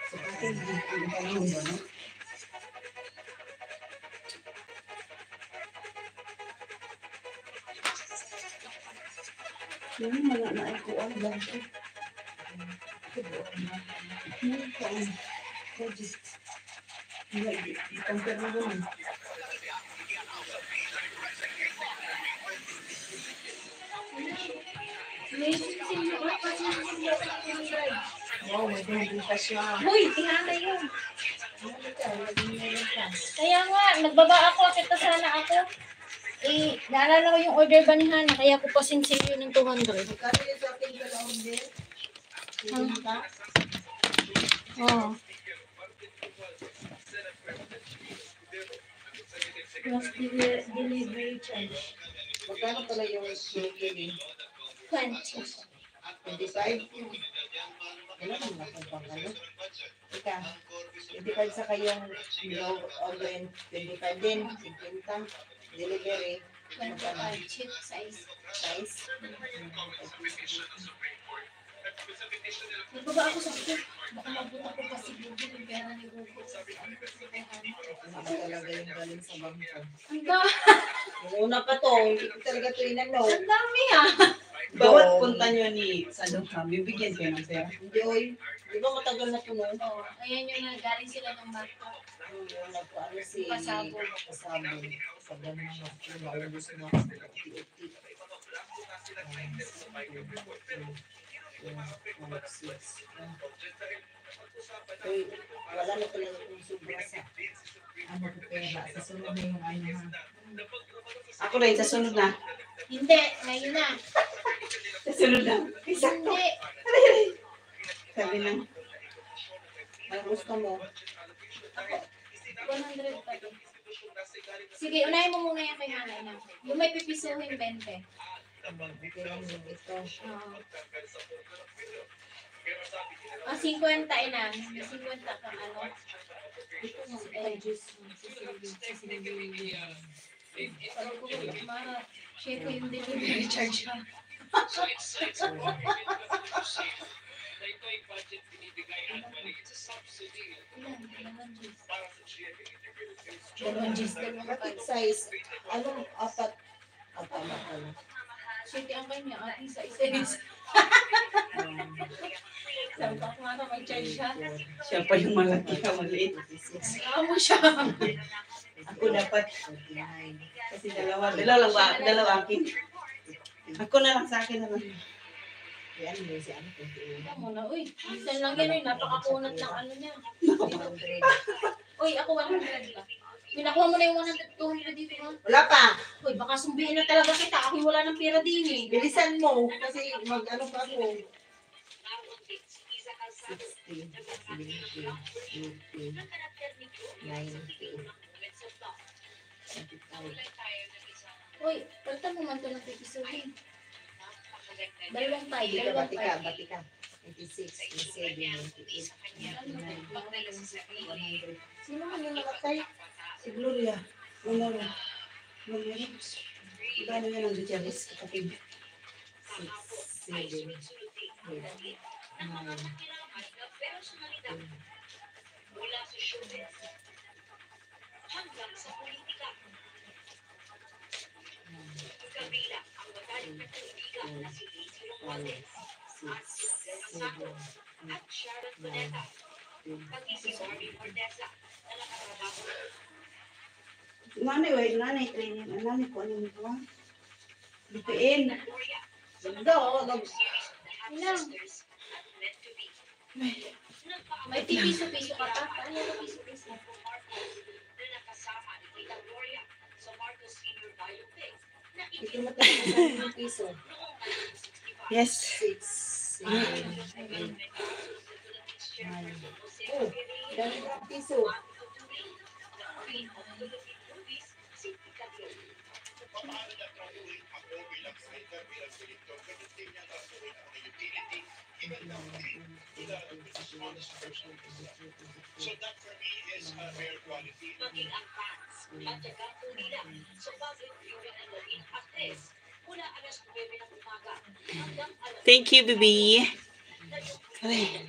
Sa akin, yung panahon ba, no? Yung mga naikuan ba ito? I-compare mo naman. Wow, may dundi pa siya. Uy, tihana yun. Kaya nga, nagbaba ako, kita sana ako. Eh, naalala ko yung order ba ni Hana, kaya ko pa sinsilyo ng 200. Magkano yung sa akin ka na order? Sige ka? Oo. Plus delivery charge. Magkano pala yung shipping? 20. 25? Wala naman akong pang ano. Ika, 25 sa kayong order, 25 din, 50. Delivery. 25 chip size. Size? Nagbaba ako sa akin. Baka mabot ako kasi Google yung pera ni Google. Ano talaga yung galing sa bangko. Ang dami. Yung una pa to, hindi ko talaga ito inano. Ang dami ah. Bawat punta nyo ni Sadong bibigyan kayo ng pera. Hindi, oy. Di ba matagal na ito no? Oo, ayan yung galing sila ng bata. Yung nagpaano si Pasabog. Pasabog. Sa ganun na. Yung maubos na. Uti-uti. Uy, wala na talaga kung sobra sa ano ko pera. Sa sunod na yung ano ha. Ako rin, sa sunod na. Hindi, ngayon na. Sa sunod na. Exacto. Hindi. Sabi na. Ang gusto mo. 100 pa din. Sige, unahin mo muna yung kay Hana na. Yung may pipisuhin 20. Okay lang yung ito. Oo. 50 ina. May 50 kang ano. Juice. Sabi ko, Mara, share ko yung delivery charge ha. Dalawang juice. Bakit size? Anong apat? Apat na pala. Share ang kanya. Isa-isa. Sabi ko, Mara, may charge siya. Siya pa yung malaki na maliit. Amo siya. Ako dapat. 49. Kasi dalawa akin. Ako na lang sa akin na lang. Yan mo si ano. Amo na, uy. Minsan lang yan, napakakunat ng ano niya. 100. Uy, ako 100 pa. Pinakuha mo na yung 100, 200 dito ha. Wala pa. Uy, baka sumbihin na talaga kita. Ako wala ng pera din eh. Bilisan mo. Kasi mag-ano pa ako. 60, 70, 80, 90, 25. Uy, palitan mo man ito ng pipisuhin. Dalawang tayo, Batika, dalawang batika, tayo. batika. 86, 87, 98, 99, 100. Sino man yung nakatay? Si Gloria. Wala rin. Gloria. Gano'n yan ang Gutierrez kapatid. 6, 7, 8, 9, Mula sa showbiz hanggang sa politika. Kabila ang magaling na kaibigan na si Lizzie Romualdez at sila Glenda Sacco at Sharon Cuneta. Pati si Marvin Ordesa na nakatrabaho Nanay, wait, nanay, training. Nanay ko, ano nito ha? Lipiin. na Gloria Ganda, oh. series of The Happy Ilang? Sisters at Meant to Be. May pipiso-piso ka pa? Paano yung piso-piso? Marcos na nakasama ni Tita Gloria sa Marcos Senior Biopic na Ito matagal ng piso. noong 1965. Yes. 6, 7, 8, 9. Oh, dami ng piso. Maging ang fans at tagang nila sa pag-viewing ng galing actress mula alas 9 ng umaga hanggang alas Thank you, baby. Aray.